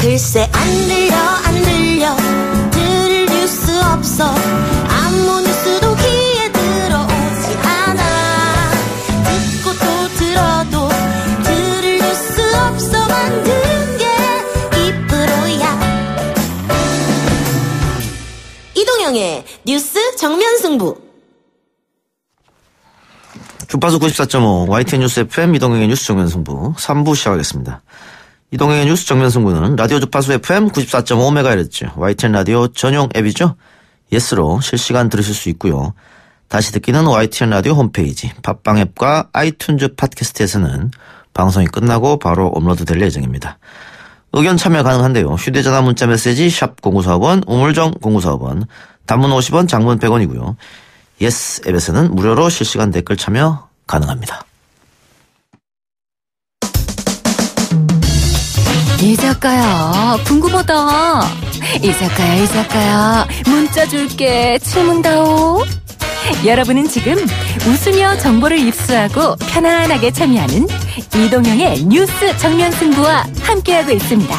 글쎄 안 들려 들을 뉴스 없어 아무 뉴스도 귀에 들어오지 않아 듣고 또 들어도 들을 뉴스 없어 만든 게 입으로야 이동영의 뉴스 정면승부 주파수 94.5 YTN 뉴스 FM 이동영의 뉴스 정면승부 3부 시작하겠습니다. 이동영의 뉴스 정면승부는 라디오 주파수 FM 94.5MHz YTN 라디오 전용 앱이죠. 예스로 실시간 들으실 수 있고요. 다시 듣기는 YTN 라디오 홈페이지 팟빵 앱과 아이튠즈 팟캐스트에서는 방송이 끝나고 바로 업로드 될 예정입니다. 의견 참여 가능한데요. 휴대전화 문자 메시지 샵 0945번 우물정 0945번 단문 50원 장문 100원이고요. 예스 앱에서는 무료로 실시간 댓글 참여 가능합니다. 이작가야 궁금하다. 이작가야 문자 줄게 질문다오. 여러분은 지금 웃으며 정보를 입수하고 편안하게 참여하는 이동영의 뉴스 정면승부와 함께하고 있습니다.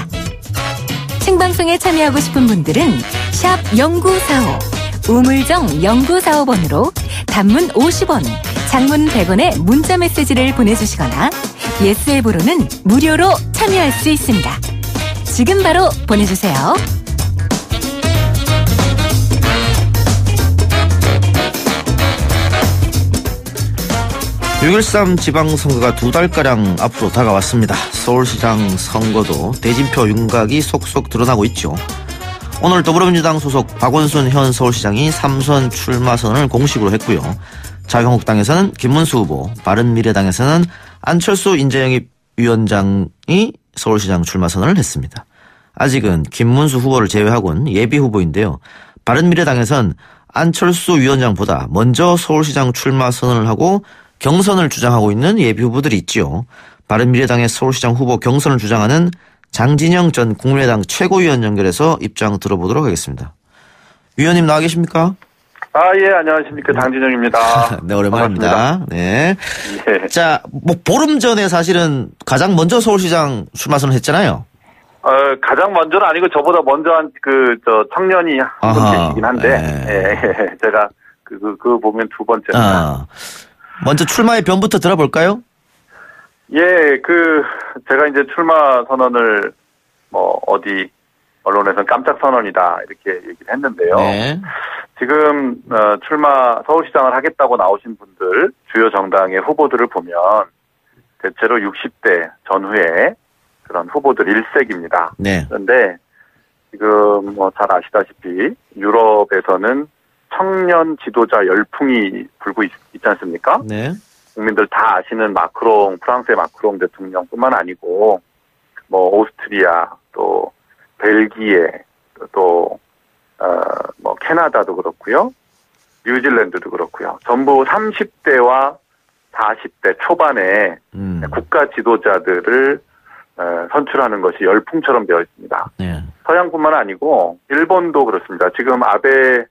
생방송에 참여하고 싶은 분들은 샵 0945 우물정 0945번으로 단문 50원, 장문 100원의 문자 메시지를 보내주시거나 예스 앱으로는 무료로 참여할 수 있습니다. 지금 바로 보내주세요. 6.13 지방선거가 2달가량 앞으로 다가왔습니다. 서울시장 선거도 대진표 윤곽이 속속 드러나고 있죠. 오늘 더불어민주당 소속 박원순 현 서울시장이 3선 출마 선언을 공식으로 했고요. 자유한국당에서는 김문수 후보, 바른미래당에서는 안철수 인재영입 위원장이 서울시장 출마 선언을 했습니다. 아직은 김문수 후보를 제외하고는 예비 후보인데요. 바른미래당에선 안철수 위원장보다 먼저 서울시장 출마 선언을 하고 경선을 주장하고 있는 예비 후보들이 있지요. 바른미래당의 서울시장 후보 경선을 주장하는 장진영 전 국민의당 최고위원 연결해서 입장 들어보도록 하겠습니다. 위원님 나와 계십니까? 예, 안녕하십니까. 장진영입니다. 네, 오랜만입니다. 반갑습니다. 네. 예. 자, 보름 전에 사실은 가장 먼저 서울시장 출마 선언 했잖아요. 가장 먼저는 아니고 저보다 먼저 한 청년이 한 분 계시긴 한데, 예, 제가 그 보면 두 번째입니다. 먼저 출마의 변부터 들어볼까요? 예, 제가 이제 출마 선언을 어디 언론에서는 깜짝 선언이다 이렇게 얘기를 했는데요. 네. 지금 출마 서울시장을 하겠다고 나오신 분들 주요 정당의 후보들을 보면 대체로 60대 전후의 그런 후보들 일색입니다. 네. 그런데 지금 잘 아시다시피 유럽에서는 청년 지도자 열풍이 불고 있지 않습니까? 네. 국민들 다 아시는 프랑스의 마크롱 대통령뿐만 아니고 오스트리아 또 벨기에 또 캐나다도 그렇고요. 뉴질랜드도 그렇고요. 전부 30대와 40대 초반의 국가 지도자들을 선출하는 것이 열풍처럼 되어 있습니다. 네. 서양뿐만 아니고 일본도 그렇습니다. 지금 아베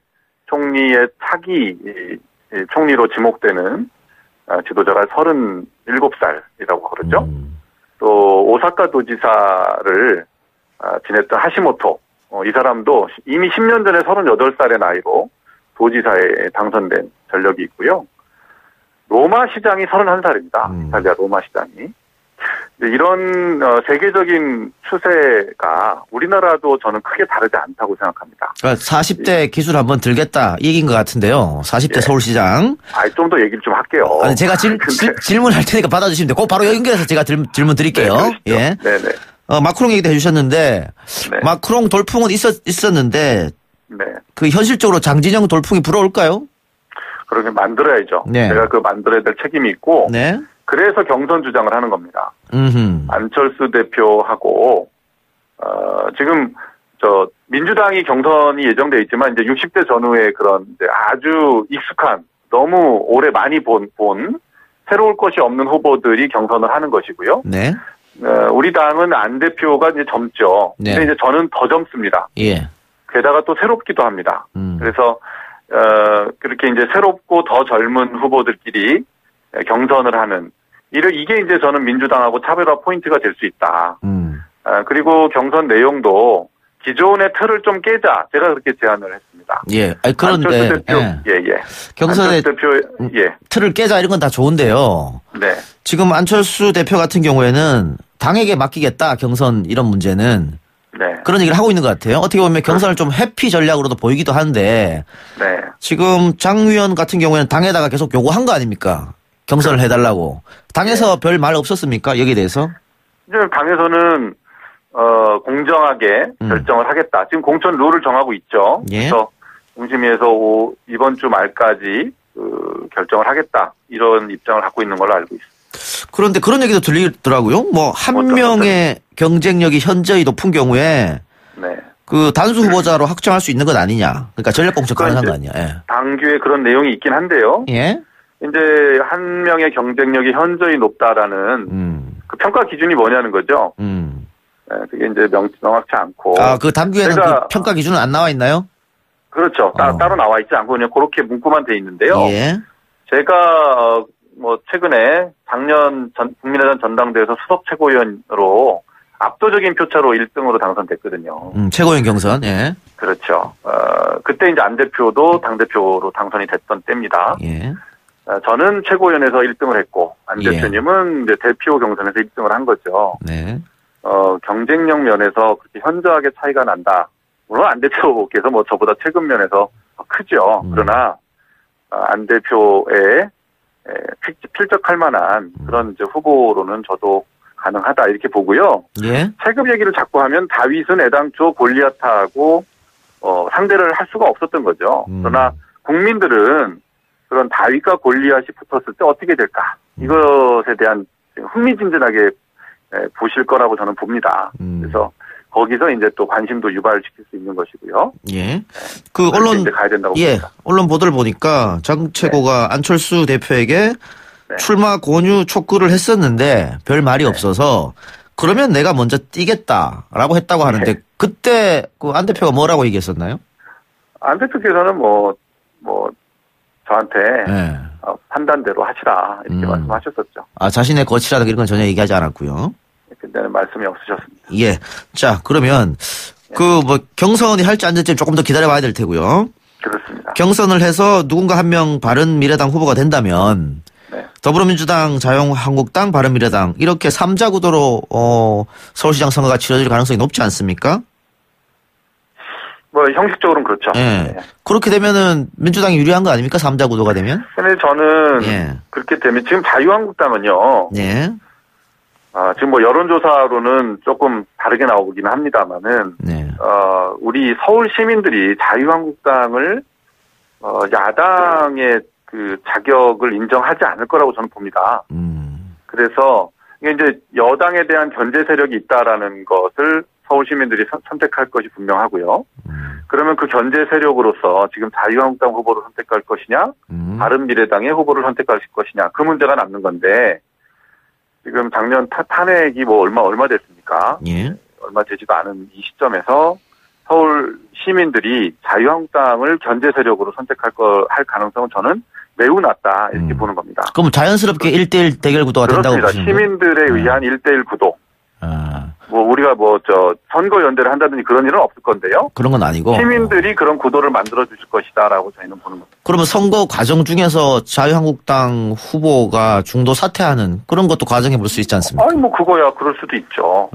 총리의 차기 총리로 지목되는 지도자가 37살이라고 그러죠. 또 오사카 도지사를 지냈던 하시모토 이 사람도 이미 10년 전에 38살의 나이로 도지사에 당선된 전력이 있고요. 로마 시장이 31살입니다. 이탈리아 로마 시장이. 이런 세계적인 추세가 우리나라도 저는 크게 다르지 않다고 생각합니다. 그러니까 40대 기술 한번 들겠다 이 얘기인 것 같은데요. 40대 예. 서울시장. 좀 더 얘기를 좀 할게요. 아니, 제가 질문할 테니까 받아주시면 돼요. 꼭 바로 연결해서 제가 질문 드릴게요. 네, 네네. 마크롱 얘기도 해주셨는데 네. 마크롱 돌풍은 있었는데 네. 현실적으로 장진영 돌풍이 불어올까요? 그렇게 만들어야죠. 네. 제가 만들어야 될 책임이 있고 네. 그래서 경선 주장을 하는 겁니다. 음흠. 안철수 대표하고 지금 민주당이 경선이 예정돼 있지만 이제 60대 전후의 그런 이제 아주 익숙한 너무 오래 많이 본 새로울 것이 없는 후보들이 경선을 하는 것이고요. 네. 우리 당은 안 대표가 이제 젊죠. 네. 근데 이제 저는 더 젊습니다. 예. 게다가 또 새롭기도 합니다. 그래서 그렇게 이제 새롭고 더 젊은 후보들끼리 경선을 하는 이게 이제 저는 민주당하고 차별화 포인트가 될 수 있다. 그리고 경선 내용도 기존의 틀을 좀 깨자. 제가 그렇게 제안을 했습니다. 예. 아니, 그런데 안철수 대표, 예. 경선의 대표, 예. 틀을 깨자 이런 건 다 좋은데요. 네. 지금 안철수 대표 같은 경우에는 당에게 맡기겠다 경선 이런 문제는 네. 그런 얘기를 하고 있는 것 같아요. 어떻게 보면 경선을 좀 회피 전략으로도 보이기도 한데 네. 지금 장 의원 같은 경우에는 당에다가 계속 요구한 거 아닙니까? 경선을 해달라고. 당에서 별 말 없었습니까? 여기에 대해서? 이제 당에서는 공정하게 결정을 하겠다. 지금 공천 룰을 정하고 있죠. 예. 그래서 공심위에서 이번 주 말까지 결정을 하겠다. 이런 입장을 갖고 있는 걸로 알고 있습니다. 그런데 그런 얘기도 들리더라고요. 뭐 한 명의 경쟁력이 현저히 높은 경우에 네. 그 단수 후보자로 확정할 수 있는 것 아니냐. 그러니까 전략 공천 가능한 거 아니냐. 예. 당규에 그런 내용이 있긴 한데요. 예. 이제 한 명의 경쟁력이 현저히 높다라는 그 평가 기준이 뭐냐는 거죠. 네, 그게 이제 명확치 않고. 그 당규에는 그 평가 기준은 안 나와 있나요? 그렇죠. 따로 나와 있지 않고 그냥 그렇게 문구만 돼 있는데요. 예. 제가 최근에 작년 국민의당 전당대회에서 수석 최고위원으로 압도적인 표차로 1등으로 당선됐거든요. 최고위원 경선. 예. 그렇죠. 그때 이제 안 대표도 당대표로 당선이 됐던 때입니다. 예. 저는 최고위원에서 1등을 했고 안 대표님은 이제 대표 경선에서 1등을 한 거죠. 네. 경쟁력 면에서 그렇게 현저하게 차이가 난다. 물론 안 대표께서 저보다 최근 면에서 크죠. 그러나 안 대표의 필적할 만한 그런 이제 후보로는 저도 가능하다 이렇게 보고요. 예. 체급 얘기를 자꾸 하면 다윗은 애당초 골리앗하고 상대를 할 수가 없었던 거죠. 그러나 국민들은 그런 다윗과 골리앗이 붙었을 때 어떻게 될까? 이것에 대한 흥미진진하게 보실 거라고 저는 봅니다. 그래서 거기서 이제 또 관심도 유발시킬 수 있는 것이고요. 예. 그 언론 가야 된다고 봅니다. 언론 보도를 보니까 장 최고가 안철수 대표에게 출마 권유 촉구를 했었는데 별 말이 없어서 그러면 내가 먼저 뛰겠다라고 했다고 하는데 그때 그 안 대표가 뭐라고 얘기했었나요? 안 대표께서는 저한테 판단대로 하시라 이렇게 말씀하셨었죠. 자신의 거치라든 이런 건 전혀 얘기하지 않았고요. 그때는 말씀이 없으셨습니다. 예. 자, 그러면 경선이 할지 안 될지 조금 더 기다려봐야 될 테고요. 그렇습니다. 경선을 해서 누군가 한 명 바른미래당 후보가 된다면 더불어민주당, 자유한국당, 바른미래당 이렇게 3자 구도로 서울시장 선거가 치러질 가능성이 높지 않습니까? 형식적으로는 그렇죠. 예. 그렇게 되면은 민주당이 유리한 거 아닙니까? 3자 구도가 되면? 근데 저는 그렇게 되면 지금 자유한국당은요. 예. 지금 여론조사로는 조금 다르게 나오긴 합니다만은 우리 서울 시민들이 자유한국당을 야당의 그 자격을 인정하지 않을 거라고 저는 봅니다. 그래서 이게 이제 여당에 대한 견제 세력이 있다라는 것을 서울 시민들이 선택할 것이 분명하고요. 그러면 그 견제 세력으로서 지금 자유한국당 후보를 선택할 것이냐, 바른미래당의 후보를 선택할 것이냐, 그 문제가 남는 건데 지금 작년 탄핵이 얼마 됐습니까? 예. 얼마 되지도 않은 이 시점에서 서울 시민들이 자유한국당을 견제 세력으로 할 가능성은 저는 매우 낮다 이렇게 보는 겁니다. 그럼 자연스럽게 1대1 대결 구도가 된다고 보시는 거예요? 시민들에 의한 1대1 구도. 우리가 선거 연대를 한다든지 그런 일은 없을 건데요. 그런 건 아니고. 시민들이 그런 구도를 만들어 주실 것이다라고 저희는 보는 겁니다. 그러면 선거 과정 중에서 자유한국당 후보가 중도 사퇴하는 그런 것도 과정해 볼 수 있지 않습니까? 그거야 그럴 수도 있죠.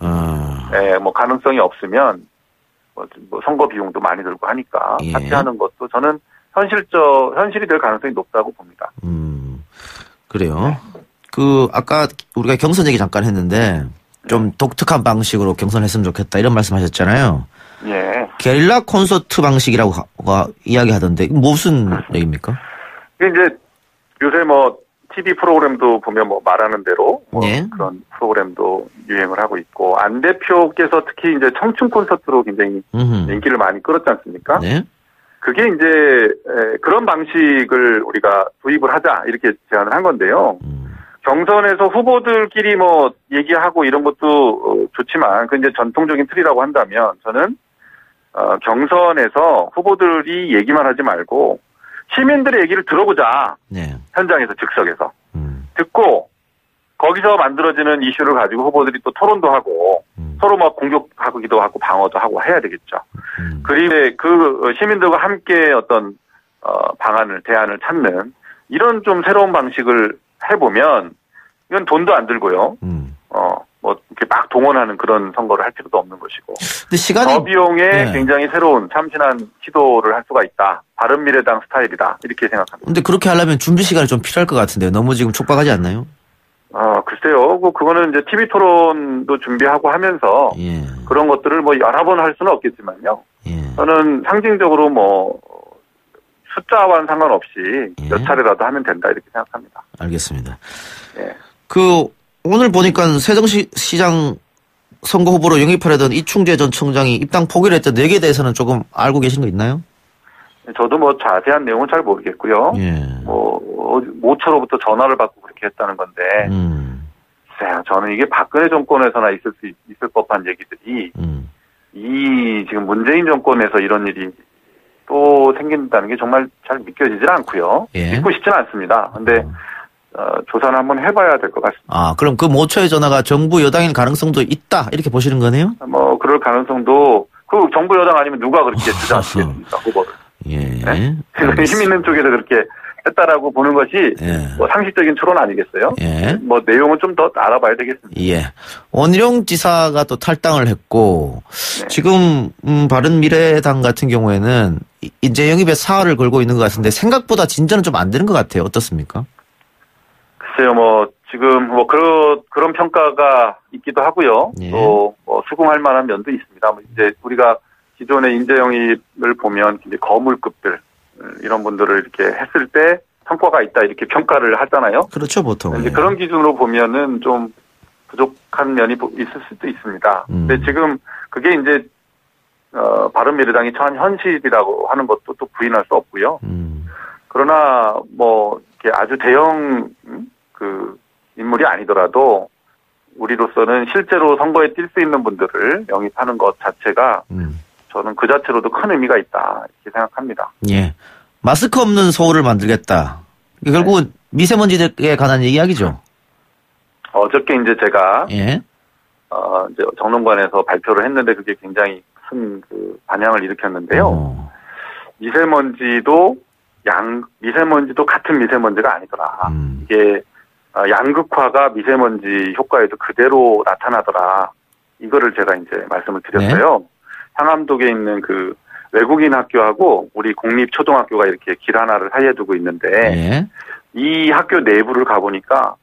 가능성이 없으면 선거 비용도 많이 들고 하니까 사퇴하는 것도 저는 현실이 될 가능성이 높다고 봅니다. 그래요. 아까 우리가 경선 얘기 잠깐 했는데 좀 독특한 방식으로 경선했으면 좋겠다 이런 말씀하셨잖아요. 예. 게릴라 콘서트 방식이라고 이야기하던데 무슨 얘기입니까? 이제 요새 TV 프로그램도 보면 말하는 대로 그런 프로그램도 유행을 하고 있고 안 대표께서 특히 이제 청춘 콘서트로 굉장히 인기를 많이 끌었지 않습니까? 네. 그게 이제 그런 방식을 우리가 도입을 하자 이렇게 제안을 한 건데요. 경선에서 후보들끼리 얘기하고 이런 것도 좋지만 그 이제 전통적인 틀이라고 한다면 저는 경선에서 후보들이 얘기만 하지 말고 시민들의 얘기를 들어보자. 현장에서 즉석에서 듣고 거기서 만들어지는 이슈를 가지고 후보들이 또 토론도 하고 서로 막 공격하기도 하고 방어도 하고 해야 되겠죠. 그리고 그 시민들과 함께 어떤 대안을 찾는 이런 좀 새로운 방식을 해보면 이건 돈도 안 들고요. 뭐 이렇게 막 동원하는 그런 선거를 할 필요도 없는 것이고. 근데 시간이 저비용에 네. 굉장히 새로운 참신한 시도를 할 수가 있다. 바른미래당 스타일이다. 이렇게 생각합니다. 근데 그렇게 하려면 준비 시간이 좀 필요할 것 같은데요. 너무 지금 촉박하지 않나요? 글쎄요. 그거는 이제 TV 토론도 준비하고 하면서 예. 그런 것들을 뭐 여러 번 할 수는 없겠지만요. 예. 저는 상징적으로 뭐 숫자와는 상관없이 예. 몇 차례라도 하면 된다 이렇게 생각합니다. 알겠습니다. 예. 오늘 보니까 세종시장 선거 후보로 영입하려던 이충재 전 청장이 입당 포기를 했던 4개에 대해서는 조금 알고 계신 거 있나요? 저도 뭐 자세한 내용은 잘 모르겠고요. 예. 모처로부터 전화를 받고 그렇게 했다는 건데, 글쎄요, 저는 이게 박근혜 정권에서나 있을 법한 얘기들이, 지금 문재인 정권에서 이런 일이 또 생긴다는 게 정말 잘 믿겨지질 않고요. 예. 믿고 싶지는 않습니다. 근데, 조사는 한번 해봐야 될 것 같습니다. 그럼 그 모처의 전화가 정부 여당일 가능성도 있다, 이렇게 보시는 거네요? 뭐, 그럴 가능성도, 정부 여당 아니면 누가 그렇게 주장하시겠습니까, 후보를. 예. 네? 힘 있는 쪽에서 그렇게 했다라고 보는 것이 예. 뭐 상식적인 추론 아니겠어요? 예. 뭐 내용은 좀 더 알아봐야 되겠습니다. 예. 원희룡 지사가 또 탈당을 했고, 네. 지금, 바른미래당 같은 경우에는 인재 영입에 사활을 걸고 있는 것 같은데 생각보다 진전은 좀 안 되는 것 같아요. 어떻습니까? 글쎄요, 지금 그런 평가가 있기도 하고요. 예. 또 수긍할 만한 면도 있습니다. 이제 우리가 기존의 인재 영입을 보면 이제 거물급들 이런 분들을 이렇게 했을 때 성과가 있다 이렇게 평가를 하잖아요. 그렇죠, 보통. 이제 예. 그런 기준으로 보면은 좀 부족한 면이 있을 수도 있습니다. 근데 지금 그게 이제 바른미래당이 처한 현실이라고 하는 것도 또 부인할 수 없고요. 그러나 이렇게 아주 대형 인물이 아니더라도 우리로서는 실제로 선거에 뛸 수 있는 분들을 영입하는 것 자체가 저는 그 자체로도 큰 의미가 있다 이렇게 생각합니다. 예. 마스크 없는 서울을 만들겠다. 결국은 미세먼지에 관한 이야기죠. 어저께 이제 제가 예. 이제 정론관에서 발표를 했는데 그게 굉장히 큰 반향을 일으켰는데요. 미세먼지도 같은 미세먼지가 아니더라. 이게 양극화가 미세먼지 효과에도 그대로 나타나더라. 이거를 제가 이제 말씀을 드렸어요. 네. 상암동에 있는 외국인 학교하고 우리 공립초등학교가 이렇게 길 하나를 사이에 두고 있는데 네. 이 학교 내부를 가보니까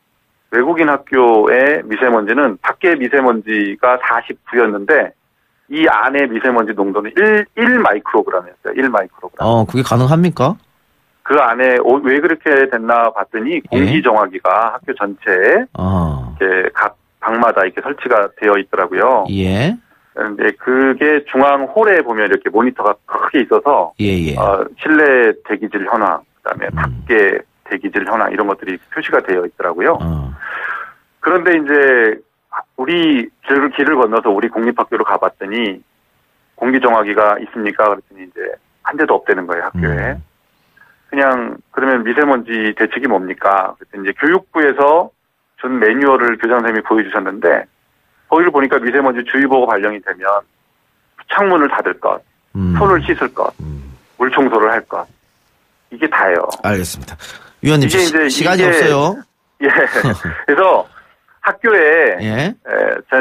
외국인 학교의 미세먼지는 밖에 미세먼지가 49였는데 이 안에 미세먼지 농도는 1 마이크로그램이었어요. 1 마이크로그램. 그게 가능합니까? 그 안에 왜 그렇게 됐나 봤더니 공기 정화기가 학교 전체에 이렇게 각 방마다 이렇게 설치가 되어 있더라고요. 예. 그런데 그게 중앙 홀에 보면 이렇게 모니터가 크게 있어서 예. 실내 대기질 현황, 그다음에 밖에 대기질 현황 이런 것들이 표시가 되어 있더라고요. 그런데 이제 우리 길을 건너서 우리 공립학교로 가봤더니 공기 정화기가 있습니까? 그랬더니 이제 한 대도 없다는 거예요, 학교에. 그냥 그러면 미세먼지 대책이 뭡니까? 그랬더니 이제 교육부에서 준 매뉴얼을 교장선생님이 보여주셨는데 거기를 보니까 미세먼지 주의보가 발령이 되면 창문을 닫을 것, 손을 씻을 것, 물 청소를 할 것. 이게 다예요. 알겠습니다. 위원님, 이게 이제 시간이 없어요. 예. 그래서 학교에 예.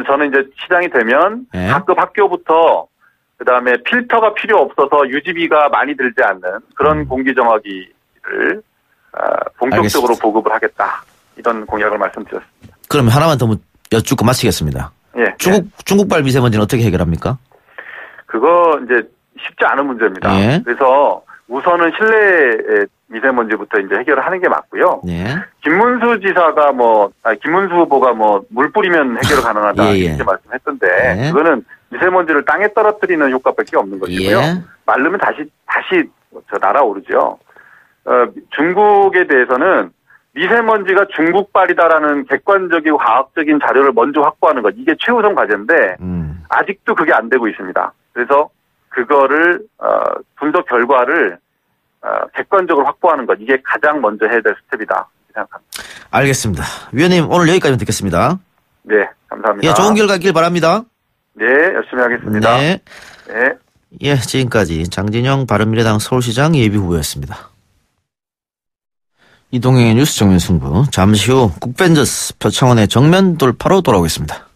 저는 이제 시장이 되면 예. 각급 학교부터 그다음에 필터가 필요 없어서 유지비가 많이 들지 않는 그런 공기정화기를 본격적으로 알겠습니다. 보급을 하겠다. 이런 공약을 말씀드렸습니다. 그럼 하나만 더 여쭙고 마치겠습니다. 예. 중국발 미세먼지는 어떻게 해결합니까? 그거 이제 쉽지 않은 문제입니다. 예. 그래서 우선은 실내 미세먼지부터 이제 해결을 하는 게 맞고요. 예. 김문수 후보가 물 뿌리면 해결 가능하다. 예. 이렇게 말씀했던데, 예. 그거는 미세먼지를 땅에 떨어뜨리는 효과밖에 없는 것이고요. 예. 마르면 다시 날아오르죠. 중국에 대해서는 미세먼지가 중국발이다라는 객관적이고 과학적인 자료를 먼저 확보하는 것, 이게 최우선 과제인데 아직도 그게 안 되고 있습니다. 그래서 그거를 분석 결과를 객관적으로 확보하는 것, 이게 가장 먼저 해야 될 스텝이다. 생각합니다. 알겠습니다. 위원님 오늘 여기까지 듣겠습니다. 네, 감사합니다. 예, 좋은 결과 있길 바랍니다. 네, 열심히 하겠습니다. 네. 네. 예, 지금까지 장진영 바른미래당 서울시장 예비후보였습니다. 이동영의 뉴스 정면 승부. 잠시 후 국벤져스 표창원의 정면 돌파로 돌아오겠습니다.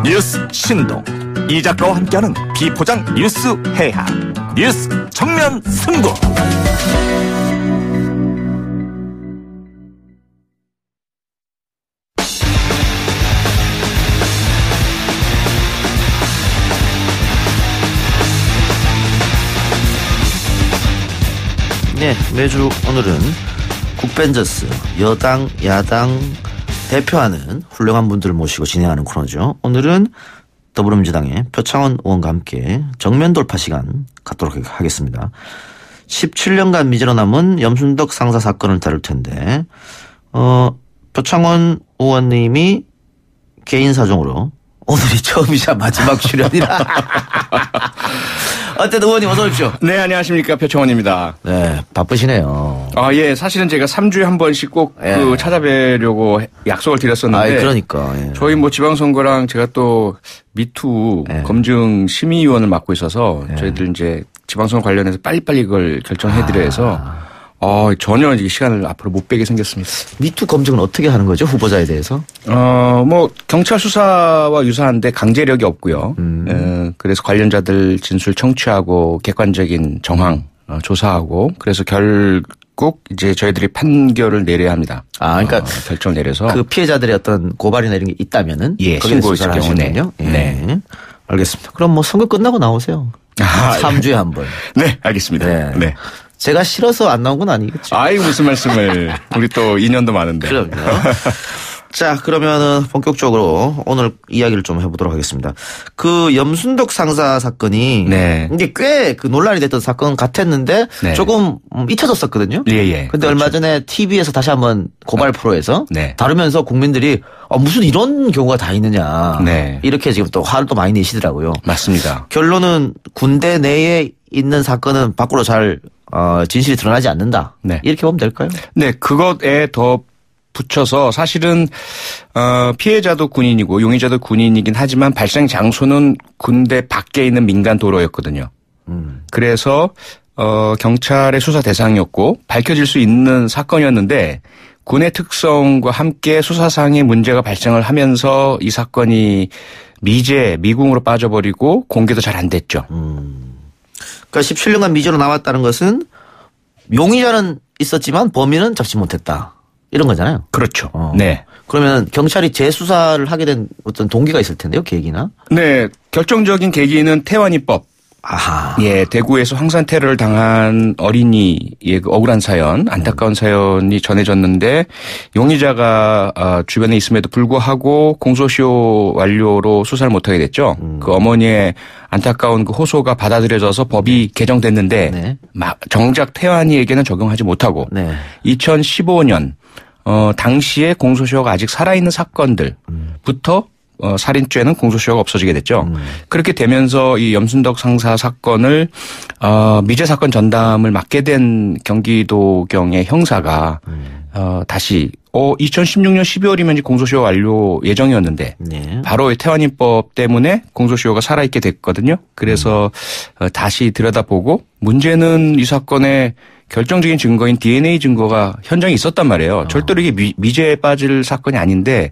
뉴스 신동 이 작가와 함께하는 비포장 뉴스 해학 뉴스 정면 승부. 네, 매주 오늘은 국벤져스 여당, 야당 대표하는 훌륭한 분들을 모시고 진행하는 코너죠. 오늘은 더불어민주당의 표창원 의원과 함께 정면 돌파 시간 갖도록 하겠습니다. 17년간 미제로 남은 염순덕 상사 사건을 다룰 텐데 표창원 의원님이 개인 사정으로 오늘이 처음이자 마지막 출연이라 어쨌든 의원님 어서 오십시오. 네, 안녕하십니까. 표창원입니다. 네, 바쁘시네요. 예, 사실은 제가 3주에 한 번씩 꼭 예. 찾아뵈려고 약속을 드렸었는데. 그러니까. 예. 저희 지방선거랑 제가 또 미투 예. 검증 심의위원을 맡고 있어서 예. 저희들 이제 지방선거 관련해서 빨리빨리 이걸 결정해드려 해서 전혀 이제 시간을 앞으로 못 빼게 생겼습니다. 미투 검증은 어떻게 하는 거죠? 후보자에 대해서? 경찰 수사와 유사한데 강제력이 없고요. 그래서 관련자들 진술 청취하고 객관적인 정황 조사하고 그래서 결국 이제 저희들이 판결을 내려야 합니다. 그러니까 결정을 내려서 그 피해자들의 어떤 고발이나 이런 게 있다면은 예, 거기에 신고했을 수사를 경우는 하시는군요. 예. 네. 알겠습니다. 그럼 선거 끝나고 나오세요. 3주에 한 번. 네, 알겠습니다. 네. 네. 제가 싫어서 안 나온 건 아니겠죠. 무슨 말씀을. 우리 또 인연도 많은데. 그럼요. 자, 그러면은 본격적으로 오늘 이야기를 좀 해보도록 하겠습니다. 그 염순덕 상사 사건이 네. 이게 꽤 그 논란이 됐던 사건 같았는데 네. 조금 잊혀졌었거든요. 예. 근데 얼마 전에 TV에서 다시 한번 고발 프로에서 네. 다루면서 국민들이 무슨 이런 경우가 다 있느냐. 네. 이렇게 지금 또 화를 또 많이 내시더라고요. 맞습니다. 결론은 군대 내에 있는 사건은 밖으로 잘 진실이 드러나지 않는다. 네. 이렇게 보면 될까요? 네, 그것에 더 붙여서 사실은 피해자도 군인이고 용의자도 군인이긴 하지만 발생 장소는 군대 밖에 있는 민간 도로였거든요. 그래서 경찰의 수사 대상이었고 밝혀질 수 있는 사건이었는데 군의 특성과 함께 수사상의 문제가 발생을 하면서 이 사건이 미궁으로 빠져버리고 공개도 잘 안 됐죠. 그러니까 17년간 미제로 남았다는 것은 용의자는 있었지만 범인은 잡지 못했다. 이런 거잖아요. 그렇죠. 네. 그러면 경찰이 재수사를 하게 된 어떤 동기가 있을 텐데요, 계기나? 네, 결정적인 계기는 태완이법. 아하. 예, 대구에서 황산 테러를 당한 어린이의 그 억울한 사연, 안타까운 사연이 전해졌는데 용의자가 주변에 있음에도 불구하고 공소시효 완료로 수사를 못하게 됐죠. 그 어머니의 안타까운 그 호소가 받아들여져서 법이 개정됐는데 네. 정작 태완이에게는 적용하지 못하고 네. 2015년 당시에 공소시효가 아직 살아있는 사건들부터 살인죄는 공소시효가 없어지게 됐죠. 그렇게 되면서 이 염순덕 상사 사건을 미제 사건 전담을 맡게 된 경기도경의 형사가 다시 2016년 12월이면 공소시효 완료 예정이었는데 네. 바로 태완이법 때문에 공소시효가 살아있게 됐거든요. 그래서 다시 들여다보고 문제는 이 사건의 결정적인 증거인 DNA 증거가 현장에 있었단 말이에요. 절대로 이게 미제에 빠질 사건이 아닌데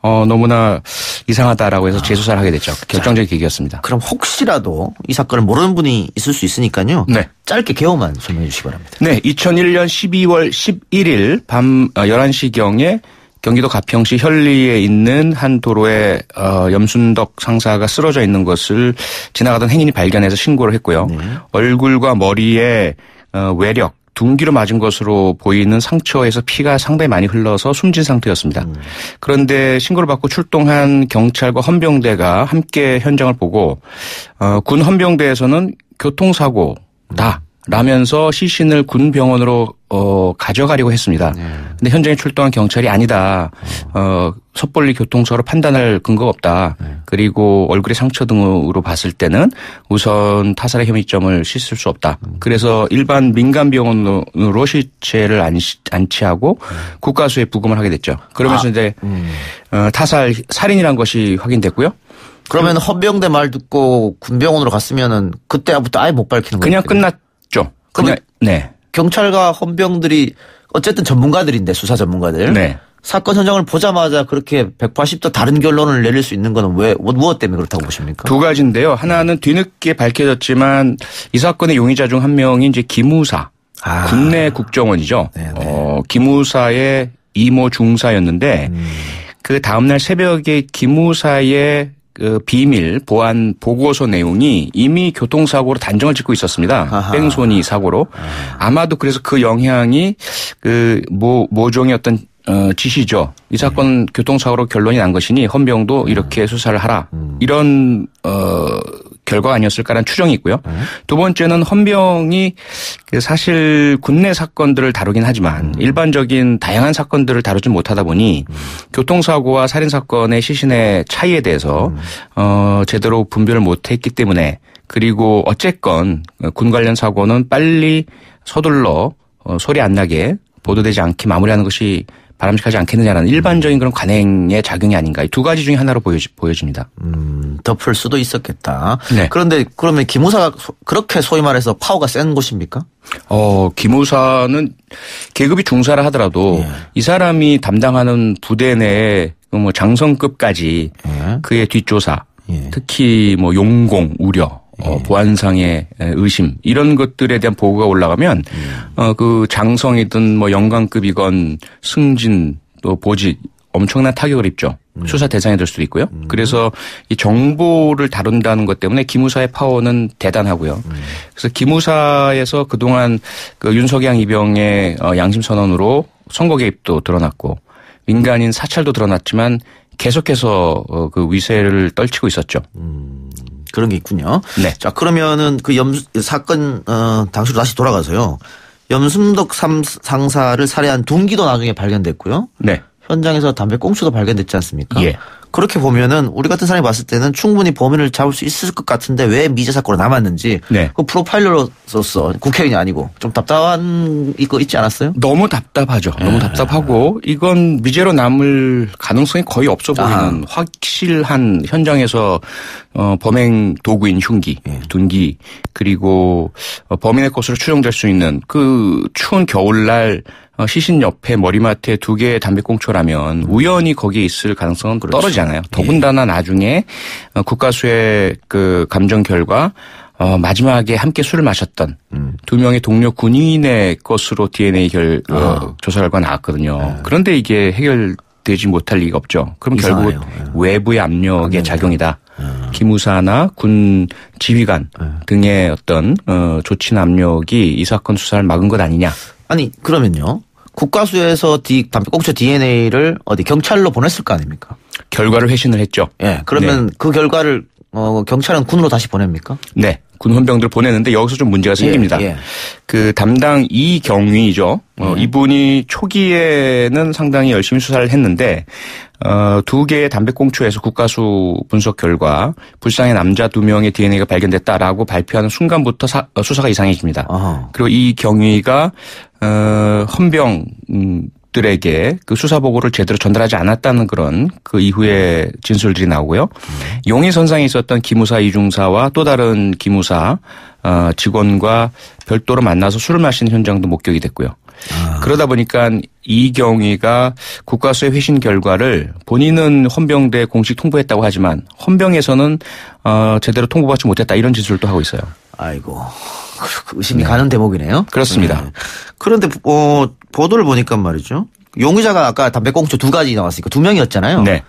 너무나 이상하다라고 해서 재수사를 하게 됐죠. 결정적인 계기였습니다. 그럼 혹시라도 이 사건을 모르는 분이 있을 수 있으니까요. 네. 짧게 개요만 설명해 주시기 바랍니다. 네. 2001년 12월 11일 밤 11시경에 경기도 가평시 현리에 있는 한 도로에 염순덕 상사가 쓰러져 있는 것을 지나가던 행인이 발견해서 신고를 했고요. 네. 얼굴과 머리에 외력, 둔기로 맞은 것으로 보이는 상처에서 피가 상당히 많이 흘러서 숨진 상태였습니다. 그런데 신고를 받고 출동한 경찰과 헌병대가 함께 현장을 보고 군 헌병대에서는 교통사고다 라면서 시신을 군 병원으로 가져가려고 했습니다. 근데 현장에 출동한 경찰이 아니다. 섣불리 교통사고로 판단할 근거가 없다. 그리고 얼굴에 상처 등으로 봤을 때는 우선 타살의 혐의점을 씻을 수 없다. 그래서 일반 민간 병원으로 시체를 안치하고 국가수에 부검을 하게 됐죠. 그러면서 이제 살인이라는 것이 확인됐고요. 그러면 헌병대 말 듣고 군병원으로 갔으면은 그때부터 아예 못 밝히는 거예요. 그냥 끝났죠. 그냥 네. 경찰과 헌병들이 어쨌든 전문가들인데 수사 전문가들. 네. 사건 현장을 보자마자 그렇게 180도 다른 결론을 내릴 수 있는 거는 왜 무엇 때문에 그렇다고 보십니까? 두 가지인데요. 하나는 뒤늦게 밝혀졌지만 이 사건의 용의자 중 한 명이 이제 기무사. 국내 국정원이죠. 기무사의 이모 중사였는데 그 다음날 새벽에 기무사의 그 비밀 보안 보고서 내용이 이미 교통사고로 단정을 짓고 있었습니다. 뺑소니 사고로. 아마도 그래서 그 영향이 그 모종의 어떤 지시죠. 이 사건은 교통사고로 결론이 난 것이니 헌병도 이렇게 수사를 하라. 이런 결과가 아니었을까라는 추정이 있고요. 두 번째는 헌병이 사실 군내 사건들을 다루긴 하지만 일반적인 다양한 사건들을 다루지 못하다 보니 교통사고와 살인사건의 시신의 차이에 대해서 제대로 분별을 못했기 때문에 그리고 어쨌건 군 관련 사고는 빨리 서둘러 소리 안 나게 보도되지 않게 마무리하는 것이 바람직하지 않겠느냐라는 일반적인 그런 관행의 작용이 아닌가. 이 두 가지 중에 하나로 보여집니다. 덮을 수도 있었겠다. 네. 그런데 그러면 기무사가 그렇게 소위 말해서 파워가 센 곳입니까? 기무사는 계급이 중사라 하더라도 이 사람이 담당하는 부대 내에 뭐 장성급까지 그의 뒷조사, 특히 뭐 용공, 우려, 보안상의 의심 이런 것들에 대한 보고가 올라가면 그 장성이든 뭐 영관급이건 승진 또 보직 엄청난 타격을 입죠. 수사 대상이 될 수도 있고요. 그래서 이 정보를 다룬다는 것 때문에 기무사의 파워는 대단하고요. 그래서 기무사에서 그동안 그 윤석양 이병의 양심 선언으로 선거 개입도 드러났고 민간인 사찰도 드러났지만 계속해서 그 위세를 떨치고 있었죠. 그런 게 있군요. 네. 자, 그러면은 그 사건, 당시로 다시 돌아가서요. 염순덕 상사를 살해한 둔기도 나중에 발견됐고요. 네. 현장에서 담배꽁초도 발견됐지 않습니까? 예. 그렇게 보면은 우리 같은 사람이 봤을 때는 충분히 범인을 잡을 수 있을 것 같은데 왜 미제 사건으로 남았는지. 네. 그 프로파일러로서 국회의원이 아니고 좀 답답한 거 있지 않았어요? 너무 답답하죠. 너무 답답하고 이건 미제로 남을 가능성이 거의 없어 보이는 확실한 현장에서 범행 도구인 흉기, 둔기 그리고 범인의 것으로 추정될 수 있는 그 추운 겨울날 시신 옆에 머리맡에 두 개의 담배꽁초라면 우연히 거기에 있을 가능성은 떨어지잖아요. 더군다나 나중에 국가수의 그 감정 결과 마지막에 함께 술을 마셨던 두 명의 동료 군인의 것으로 DNA 조사 결과 나왔거든요. 그런데 이게 해결되지 못할 리가 없죠. 그럼 결국 외부의 압력의 작용이다. 기무사나 군 지휘관 등의 어떤 조친 압력이 이 사건 수사를 막은 것 아니냐. 아니 그러면요. 국가수에서 담배꽁초 DNA를 어디 경찰로 보냈을 거 아닙니까? 결과를 회신을 했죠. 예. 그러면 그 결과를 경찰은 군으로 다시 보냅니까? 네. 군 헌병들 보내는데 여기서 좀 문제가 생깁니다. 그 담당 이경위죠. 이분이 초기에는 상당히 열심히 수사를 했는데 두 개의 담배꽁초에서 국가수 분석 결과 불상의 남자 두 명의 DNA가 발견됐다라고 발표하는 순간부터 수사가 이상해집니다. 그리고 이 경위가 헌병들에게 그 수사 보고를 제대로 전달하지 않았다는 그런 그 이후의 진술들이 나오고요. 용의선상에 있었던 기무사 이중사와 또 다른 기무사 직원과 별도로 만나서 술을 마시는 현장도 목격이 됐고요. 그러다 보니까 이경위가 국가수의 회신 결과를 본인은 헌병대에 공식 통보했다고 하지만 헌병에서는 제대로 통보받지 못했다 이런 진술도 하고 있어요. 아이고 의심이 가는 대목이네요. 그렇습니다. 네. 그런데 보도를 보니까 말이죠. 용의자가 아까 담배꽁초 두 가지 나왔으니까 두 명이었잖아요. 네.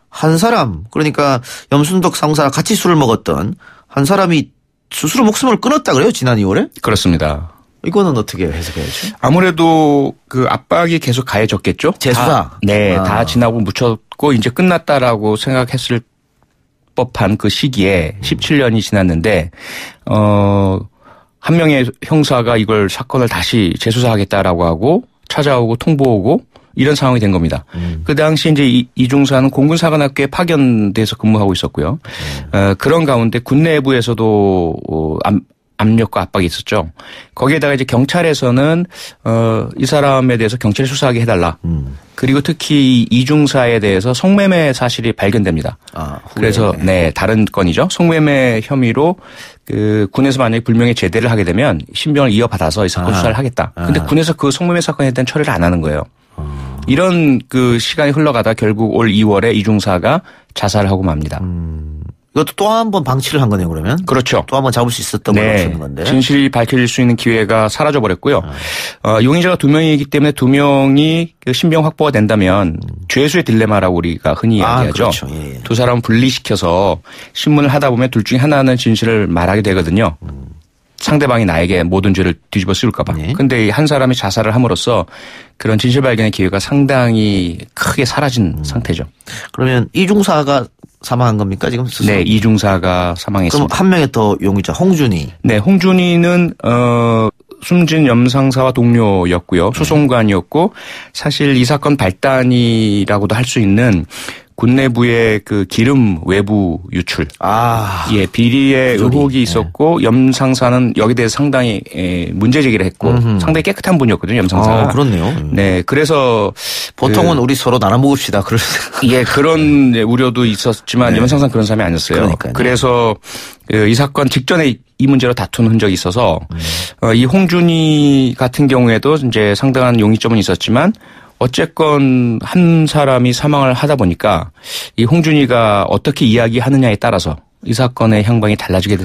한 사람 그러니까 염순덕 상사랑 같이 술을 먹었던 한 사람이 스스로 목숨을 끊었다 그래요 지난 2월에? 그렇습니다. 이거는 어떻게 해석해야죠? 아무래도 그 압박이 계속 가해졌겠죠. 재수사. 다 지나고 묻혔고 이제 끝났다라고 생각했을 법한 그 시기에 17년이 지났는데 한 명의 형사가 이걸 사건을 다시 재수사하겠다라고 하고 찾아오고 통보오고 이런 상황이 된 겁니다. 그 당시 이제 이중사는 공군사관학교에 파견돼서 근무하고 있었고요. 그런 가운데 군 내부에서도 압력과 압박이 있었죠. 거기에다가 이제 경찰에서는 이 사람에 대해서 경찰이 수사하게 해달라. 그리고 특히 이중사에 대해서 성매매 사실이 발견됩니다. 그래서 네 다른 건이죠. 성매매 혐의로 그 군에서 만약에 불명예 제대를 하게 되면 신병을 이어받아서 이 사건 수사를 하겠다. 근데 군에서 그 성매매 사건에 대한 처리를 안 하는 거예요. 이런 그 시간이 흘러가다 결국 올 2월에 이중사가 자살을 하고 맙니다. 이것도 또 한 번 방치를 한 거네요, 그러면? 그렇죠. 또 한 번 잡을 수 있었던 건 없었는 건데. 진실이 밝혀질 수 있는 기회가 사라져버렸고요. 용의자가 2명이기 때문에 2명이 그 신병 확보가 된다면 죄수의 딜레마라고 우리가 흔히 이야기하죠. 그렇죠. 예. 두 사람을 분리시켜서 신문을 하다 보면 둘 중에 하나는 진실을 말하게 되거든요. 상대방이 나에게 모든 죄를 뒤집어 씌울까 봐. 근데 한 사람이 자살을 함으로써 그런 진실 발견의 기회가 상당히 크게 사라진 상태죠. 그러면 이중사가 사망한 겁니까 지금 스스로? 네, 이중사가 사망했습니다. 그럼 한 명의 더 용의자 홍준이. 네, 홍준이는 숨진 염상사와 동료였고요. 수송관이었고 사실 이 사건 발단이라고도 할 수 있는 군 내부의 그 기름 외부 유출. 예, 비리의 의혹이 있었고 염상사는 여기에 대해서 상당히 문제 제기를 했고 상당히 깨끗한 분이었거든요, 염상사가. 그렇네요. 네, 그래서 보통은 우리 서로 나눠 먹읍시다. 그럴 예, 그런 우려도 있었지만 염상사는 그런 사람이 아니었어요. 그러니까요. 그래서 이 사건 직전에 이 문제로 다툰 흔적이 있어서 이 홍준이 같은 경우에도 이제 상당한 용의점은 있었지만 어쨌건 한 사람이 사망을 하다 보니까 이 홍준이가 어떻게 이야기하느냐에 따라서 이 사건의 향방이 달라지게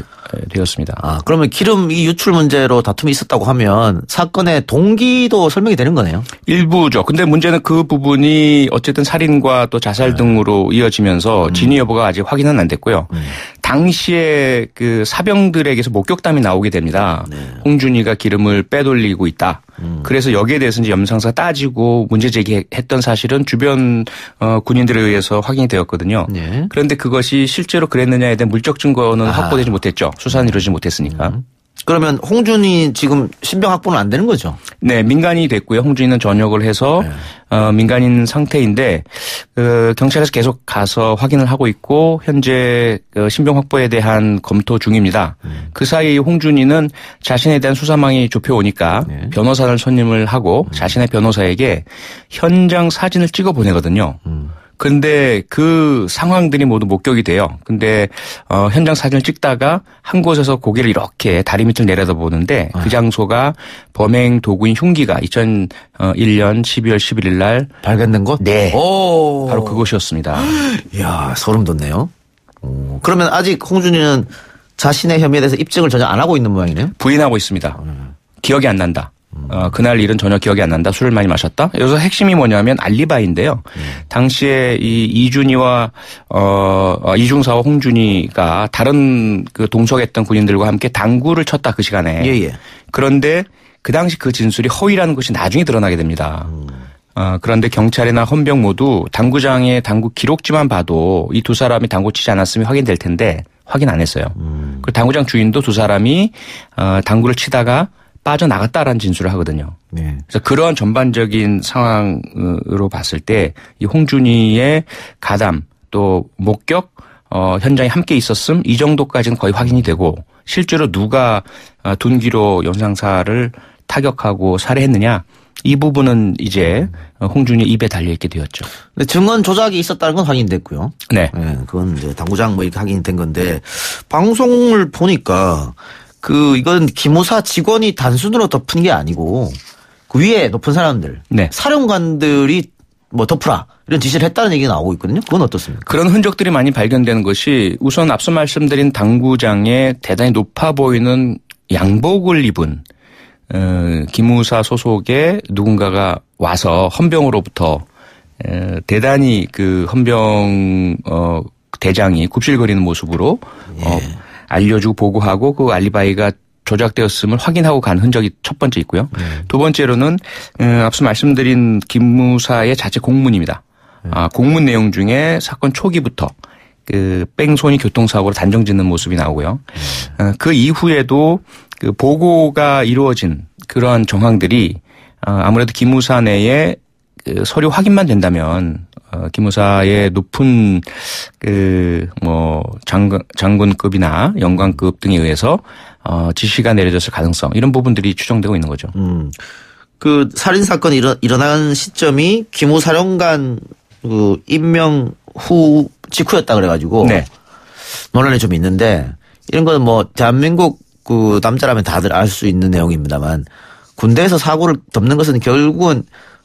되었습니다. 그러면 기름 이 유출 문제로 다툼이 있었다고 하면 사건의 동기도 설명이 되는 거네요. 일부죠. 근데 문제는 그 부분이 어쨌든 살인과 또 자살 등으로 이어지면서 진위 여부가 아직 확인은 안 됐고요. 당시에 그 사병들에게서 목격담이 나오게 됩니다. 홍준이가 기름을 빼돌리고 있다. 그래서 여기에 대해서 이제 염상사 따지고 문제 제기했던 사실은 주변 군인들에 의해서 확인이 되었거든요. 그런데 그것이 실제로 그랬느냐에 대한 물적 증거는 확보되지 못했죠. 수사는 이루어지지 못했으니까. 그러면 홍준이 지금 신병 확보는 안 되는 거죠? 네, 민간이 됐고요. 홍준이는 전역을 해서 민간인 상태인데 경찰에서 계속 가서 확인을 하고 있고 현재 신병 확보에 대한 검토 중입니다. 그 사이 홍준이는 자신에 대한 수사망이 좁혀오니까 변호사를 선임을 하고 자신의 변호사에게 현장 사진을 찍어 보내거든요. 근데 그 상황들이 모두 목격이 돼요. 근데 현장 사진을 찍다가 한 곳에서 고개를 이렇게 다리 밑을 내려다보는데 그 장소가 범행 도구인 흉기가 2001년 12월 11일 날 발견된 곳? 네. 바로 그곳이었습니다. 이야, 소름 돋네요. 그러면 아직 홍준이는 자신의 혐의에 대해서 입증을 전혀 안 하고 있는 모양이네요? 부인하고 있습니다. 기억이 안 난다. 그날 일은 전혀 기억이 안 난다. 술을 많이 마셨다. 여기서 핵심이 뭐냐면 알리바이인데요. 당시에 이 이준이와 이중사와 홍준이가 다른 그 동석했던 군인들과 함께 당구를 쳤다 그 시간에. 예. 그런데 그 당시 그 진술이 허위라는 것이 나중에 드러나게 됩니다. 그런데 경찰이나 헌병 모두 당구장의 당구 기록지만 봐도 이 두 사람이 당구 치지 않았으면 확인될 텐데 확인 안 했어요. 그 당구장 주인도 두 사람이 당구를 치다가 빠져나갔다라는 진술을 하거든요. 그래서 그러한 전반적인 상황으로 봤을 때 이 홍준이의 가담 또 목격 현장에 함께 있었음 이 정도까지는 거의 확인이 되고 실제로 누가 둔기로 염상사를 타격하고 살해했느냐 이 부분은 이제 홍준이 입에 달려있게 되었죠. 근데 증언 조작이 있었다는 건 확인됐고요. 네. 그건 이제 당구장 뭐 이렇게 확인된 건데 방송을 보니까 이건 기무사 직원이 단순으로 덮은 게 아니고 그 위에 높은 사람들, 사령관들이 뭐 덮으라 이런 지시를 했다는 얘기가 나오고 있거든요. 그건 어떻습니까? 그런 흔적들이 많이 발견되는 것이 우선 앞서 말씀드린 당구장에 대단히 높아 보이는 양복을 입은 기무사 소속의 누군가가 와서 헌병으로부터 대단히 그 헌병 대장이 굽실거리는 모습으로 알려주고 보고하고 그 알리바이가 조작되었음을 확인하고 간 흔적이 첫 번째 있고요. 두 번째로는 앞서 말씀드린 기무사의 자체 공문입니다. 공문 내용 중에 사건 초기부터 그 뺑소니 교통사고로 단정짓는 모습이 나오고요. 그 이후에도 그 보고가 이루어진 그런 정황들이 아무래도 기무사 내에 그 서류 확인만 된다면 기무사의 높은 장군급이나 영관급 등에 의해서 지시가 내려졌을 가능성 이런 부분들이 추정되고 있는 거죠. 그 살인 사건이 일어난 시점이 기무사령관 그 임명 후 직후였다 그래가지고 네. 논란이 좀 있는데 이런 거는 뭐 대한민국 그 남자라면 다들 알 수 있는 내용입니다만 군대에서 사고를 덮는 것은 결국은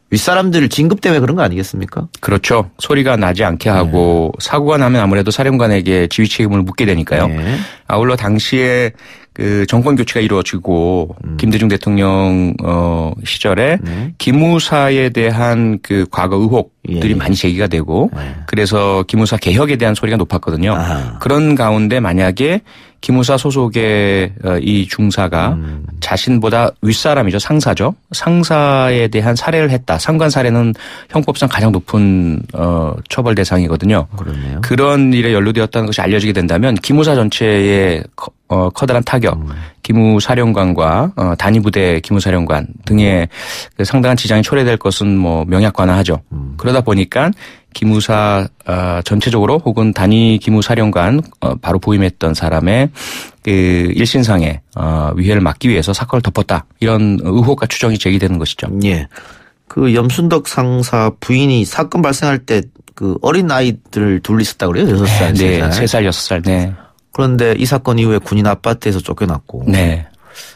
윗사람들 진급 때문에 그런 거 아니겠습니까? 그렇죠. 소리가 나지 않게 하고 사고가 나면 아무래도 사령관에게 지휘 책임을 묻게 되니까요. 네. 아울러 당시에 그 정권 교체가 이루어지고 김대중 대통령 시절에 기무사에 대한 그 과거 의혹들이 많이 제기가 되고 그래서 기무사 개혁에 대한 소리가 높았거든요. 그런 가운데 만약에 기무사 소속의 이 중사가 자신보다 윗사람이죠. 상사죠. 상사에 대한 살해를 했다. 상관 살해는 형법상 가장 높은 처벌 대상이거든요. 그렇네요. 그런 일에 연루되었다는 것이 알려지게 된다면 기무사 전체에 커다란 타격, 기무사령관과 단위부대 기무사령관 등의 그 상당한 지장이 초래될 것은 뭐 명약관화하죠. 그러다 보니까 기무사 전체적으로 혹은 단위 기무사령관 바로 부임했던 사람의 그 일신상의 위해를 막기 위해서 사건을 덮었다. 이런 의혹과 추정이 제기되는 것이죠. 예. 그 염순덕 상사 부인이 사건 발생할 때 그 어린 아이들 둘 있었다고 그래요? 6살, 네, 3살. 3살, 6살. 네. 그런데 이 사건 이후에 군인 아파트에서 쫓겨났고. 네.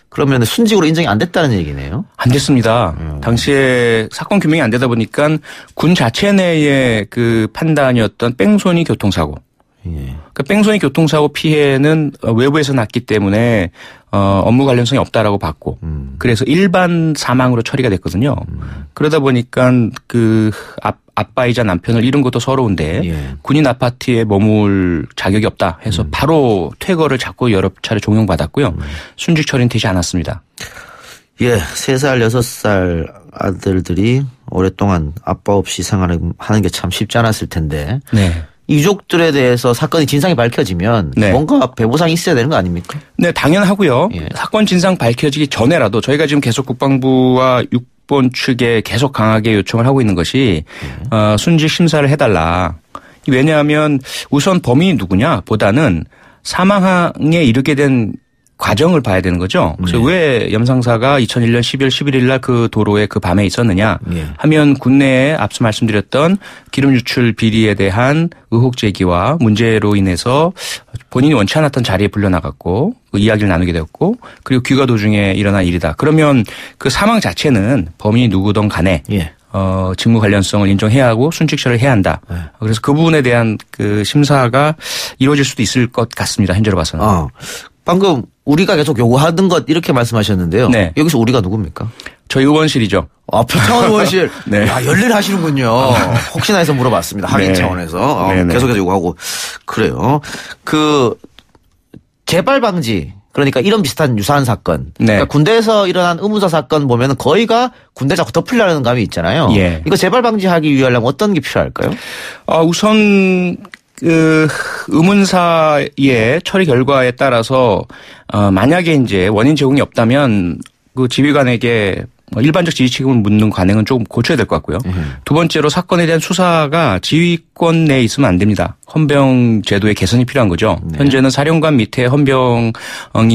그러면 순직으로 인정이 안 됐다는 얘기네요. 안 됐습니다. 당시에 사건 규명이 안 되다 보니까 군 자체 내의 그 판단이었던 뺑소니 교통사고. 예. 그 뺑소니 교통사고 피해는 외부에서 났기 때문에 업무 관련성이 없다라고 봤고 그래서 일반 사망으로 처리가 됐거든요. 그러다 보니까 그 아빠이자 남편을 잃은 것도 서러운데 예. 군인 아파트에 머물 자격이 없다 해서 바로 퇴거를 잡고 여러 차례 종용받았고요. 순직 처리는 되지 않았습니다. 예, 3살, 6살 아들들이 오랫동안 아빠 없이 생활하는 게 참 쉽지 않았을 텐데. 네. 유족들에 대해서 사건의 진상이 밝혀지면 네. 뭔가 배보상이 있어야 되는 거 아닙니까? 네, 당연하고요. 예. 사건 진상 밝혀지기 전에라도 저희가 지금 계속 국방부와 육본 측에 계속 강하게 요청을 하고 있는 것이 순직 심사를 해달라. 왜냐하면 우선 범인이 누구냐 보다는 사망에 이르게 된 과정을 봐야 되는 거죠. 그래서 왜 염상사가 2001년 12월 11일 날 그 도로에 그 밤에 있었느냐 하면 국내에 앞서 말씀드렸던 기름 유출 비리에 대한 의혹 제기와 문제로 인해서 본인이 원치 않았던 자리에 불려나갔고 그 이야기를 나누게 되었고 그리고 귀가 도중에 일어난 일이다. 그러면 그 사망 자체는 범인이 누구든 간에 직무 관련성을 인정해야 하고 순직 처리를 해야 한다. 그래서 그 부분에 대한 그 심사가 이루어질 수도 있을 것 같습니다. 현재로 봐서는. 방금 우리가 계속 요구하던 것 이렇게 말씀하셨는데요. 네. 여기서 우리가 누굽니까? 저희 의원실이죠. 표창원 의원실. 네. 야, 열일 하시는군요. 혹시나 해서 물어봤습니다. 확인 네. 차원에서. 네네. 계속해서 요구하고. 그래요. 그 재발 방지. 그러니까 이런 비슷한 유사한 사건. 네. 그러니까 군대에서 일어난 의문사 사건 보면은 거의가 군대 자꾸 덮으려는 감이 있잖아요. 예. 이거 재발 방지하기 위하려면 어떤 게 필요할까요? 우선 그 의문사의 처리 결과에 따라서 만약에 이제 원인 제공이 없다면 그 지휘관에게 일반적 지휘 책임을 묻는 관행은 조금 고쳐야 될 것 같고요. 두 번째로 사건에 대한 수사가 지휘권 내에 있으면 안 됩니다. 헌병 제도의 개선이 필요한 거죠. 현재는 사령관 밑에 헌병이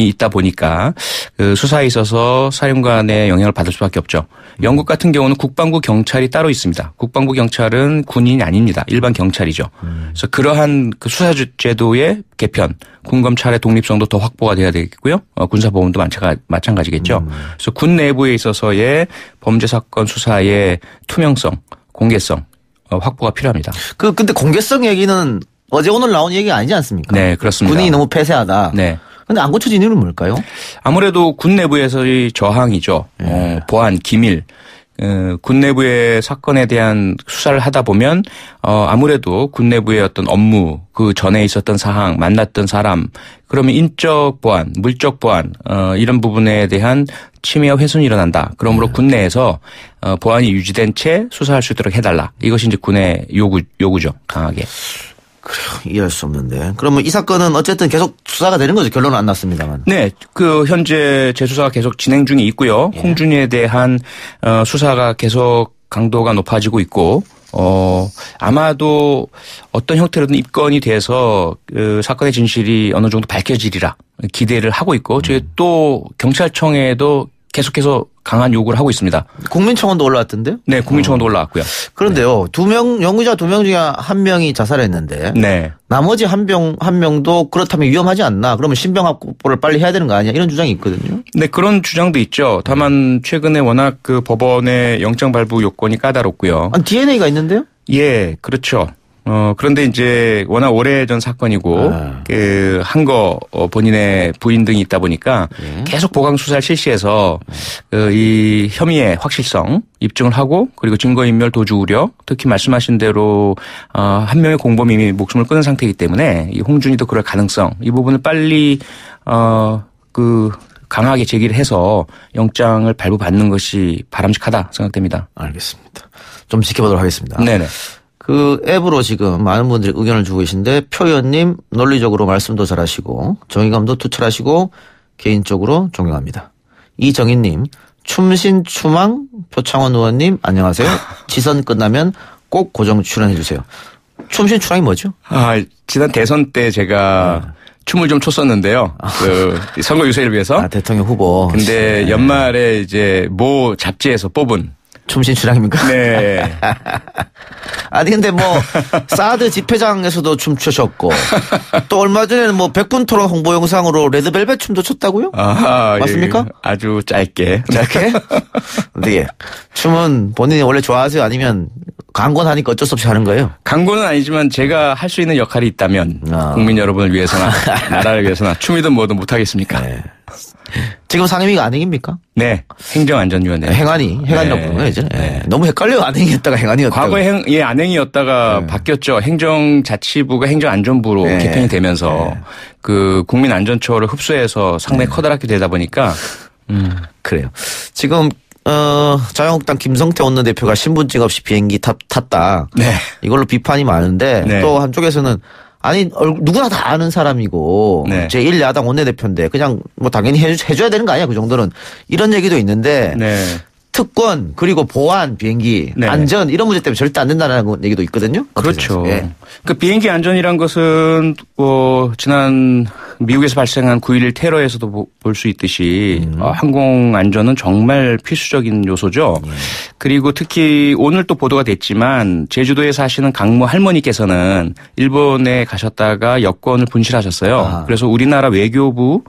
있다 보니까 그 수사에 있어서 사령관의 영향을 받을 수밖에 없죠. 영국 같은 경우는 국방부 경찰이 따로 있습니다. 국방부 경찰은 군인이 아닙니다. 일반 경찰이죠. 그래서 그러한 그 수사 제도의 개편, 군검찰의 독립성도 더 확보가 돼야 되겠고요. 군사보험도 마찬가지겠죠. 그래서 군 내부에 있어서의 범죄 사건 수사의 투명성, 공개성 확보가 필요합니다. 근데 공개성 얘기는 어제 오늘 나온 얘기가 아니지 않습니까? 네, 그렇습니다. 군인이 너무 폐쇄하다. 네. 근데 안 고쳐진 이유는 뭘까요? 아무래도 군 내부에서의 저항이죠. 보안, 기밀. 군 내부의 사건에 대한 수사를 하다 보면 아무래도 군 내부의 어떤 업무, 그 전에 있었던 사항, 만났던 사람, 그러면 인적 보안, 물적 보안 이런 부분에 대한 침해와 훼손이 일어난다. 그러므로 군 내에서 보안이 유지된 채 수사할 수 있도록 해달라. 이것이 이제 군의 요구죠. 강하게. 그래요. 이해할 수 없는데. 그러면 이 사건은 어쨌든 계속 수사가 되는 거죠. 결론은 안 났습니다만. 네, 현재 재수사가 계속 진행 중에 있고요. 예. 홍준희에 대한 수사가 계속 강도가 높아지고 있고, 아마도 어떤 형태로든 입건이 돼서 그 사건의 진실이 어느 정도 밝혀지리라 기대를 하고 있고, 저희 또 경찰청에도 계속해서 강한 요구를 하고 있습니다. 국민청원도 올라왔던데요? 네, 국민청원도 올라왔고요. 그런데요, 연구자 2명 중에 1명이 자살했는데, 네. 나머지 한 명도 그렇다면 위험하지 않나? 그러면 신병 확보를 빨리 해야 되는 거 아니야? 이런 주장이 있거든요. 네, 그런 주장도 있죠. 다만 최근에 워낙 그 법원의 영장 발부 요건이 까다롭고요. 아니, DNA가 있는데요? 예, 그렇죠. 그런데 이제 워낙 오래전 사건이고, 본인의 부인 등이 있다 보니까 계속 보강 수사를 실시해서 이 혐의의 확실성 입증을 하고, 그리고 증거인멸 도주 우려, 특히 말씀하신 대로 한 명의 공범이 이미 목숨을 끊은 상태이기 때문에 이 홍준희도 그럴 가능성, 이 부분을 빨리 강하게 제기를 해서 영장을 발부받는 것이 바람직하다 생각됩니다. 알겠습니다. 좀 지켜보도록 하겠습니다. 네네. 그 앱으로 지금 많은 분들이 의견을 주고 계신데, 표 의원님 논리적으로 말씀도 잘하시고 정의감도 투철하시고 개인적으로 존경합니다. 이정희님, 춤신추망 표창원 의원님 안녕하세요. 지선 끝나면 꼭 고정 출연해 주세요. 춤신추망이 뭐죠? 지난 대선 때 제가 춤을 좀 췄었는데요. 선거 유세를 위해서. 대통령 후보. 근데 연말에 이제 모 잡지에서 뽑은 춤신추랑입니까? 네. 아니 근데 사드 집회장에서도 춤추셨고 또 얼마 전에는 백분 토론 홍보 영상으로 레드벨벳 춤도 췄다고요? 맞습니까? 아주 짧게. 네. 춤은 본인이 원래 좋아하세요? 아니면 광고는 하니까 어쩔 수 없이 하는 거예요? 광고는 아니지만 제가 할 수 있는 역할이 있다면 국민 여러분을 위해서나 나라를 위해서나 춤이든 뭐든 못하겠습니까? 네. 지금 상임위가 안행입니까? 네. 행정안전위원회. 행안이라고 부르는 거예요, 이제. 네. 너무 헷갈려요. 안행이었다가 행안이었다가. 과거에 안행이었다가 바뀌었죠. 행정자치부가 행정안전부로 개편이 되면서 그 국민안전처를 흡수해서 상당히 커다랗게 되다 보니까 그래요. 지금 자유한국당 김성태 원내대표가 신분증 없이 비행기 탔다. 네. 이걸로 비판이 많은데 또 한쪽에서는 아니 누구나 다 아는 사람이고 제1야당 원내대표인데 그냥 당연히 해줘야 되는 거 아니야 그 정도는 이런 얘기도 있는데 특권 그리고 보안 비행기 안전 이런 문제 때문에 절대 안 된다는 얘기도 있거든요. 그렇죠. 그 비행기 안전이란 것은 지난 미국에서 발생한 9.11 테러에서도 볼 수 있듯이 항공 안전은 정말 필수적인 요소죠. 그리고 특히 오늘 또 보도가 됐지만 제주도에 사시는 강모 할머니께서는 일본에 가셨다가 여권을 분실하셨어요. 그래서 우리나라 외교부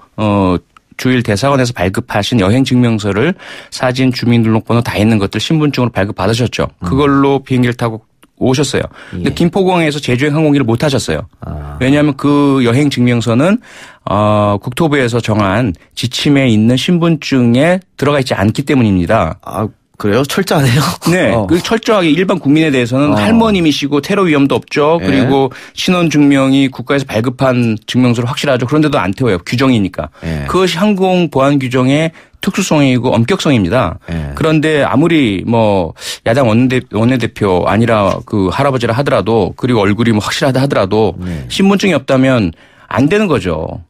주일 대사관에서 발급하신 여행증명서를 사진, 주민등록번호 다 있는 것들 신분증으로 발급받으셨죠. 그걸로 비행기를 타고 오셨어요. 근데 김포공항에서 제주행 항공기를 못 타셨어요. 왜냐하면 그 여행증명서는 국토부에서 정한 지침에 있는 신분증에 들어가 있지 않기 때문입니다. 그래요? 철저하네요. 네. 그 철저하게 일반 국민에 대해서는 할머님이시고 테러 위험도 없죠. 그리고 신원증명이 국가에서 발급한 증명서로 확실하죠. 그런데도 안 태워요. 규정이니까. 그것이 항공 보안 규정의 특수성이고 엄격성입니다. 그런데 아무리 야당 원내대표 아니라 그 할아버지라 하더라도 그리고 얼굴이 확실하다 하더라도 신분증이 없다면 안 되는 거죠.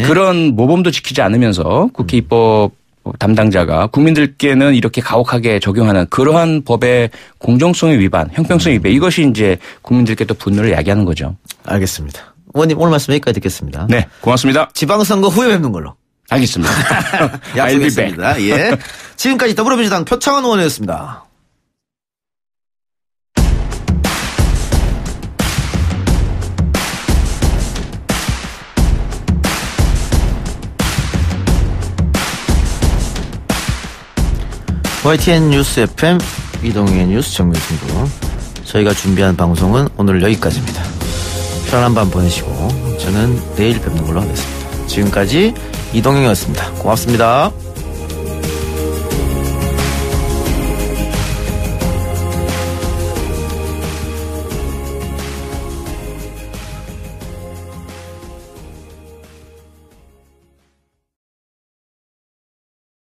그런 모범도 지키지 않으면서 국회 입법 담당자가 국민들께는 이렇게 가혹하게 적용하는 그러한 법의 공정성의 위반, 형평성의 위반 이것이 이제 국민들께 또 분노를 야기하는 거죠. 알겠습니다. 의원님 오늘 말씀 여기까지 듣겠습니다. 네, 고맙습니다. 지방선거 후에 뵙는 걸로. 알겠습니다. 약속했습니다. 예. 지금까지 더불어민주당 표창원 의원이었습니다. YTN 뉴스 FM 이동희의 뉴스 정면승부 저희가 준비한 방송은 오늘 여기까지입니다. 편안한 밤 보내시고 저는 내일 뵙는 걸로 하겠습니다. 지금까지 이동희였습니다. 고맙습니다.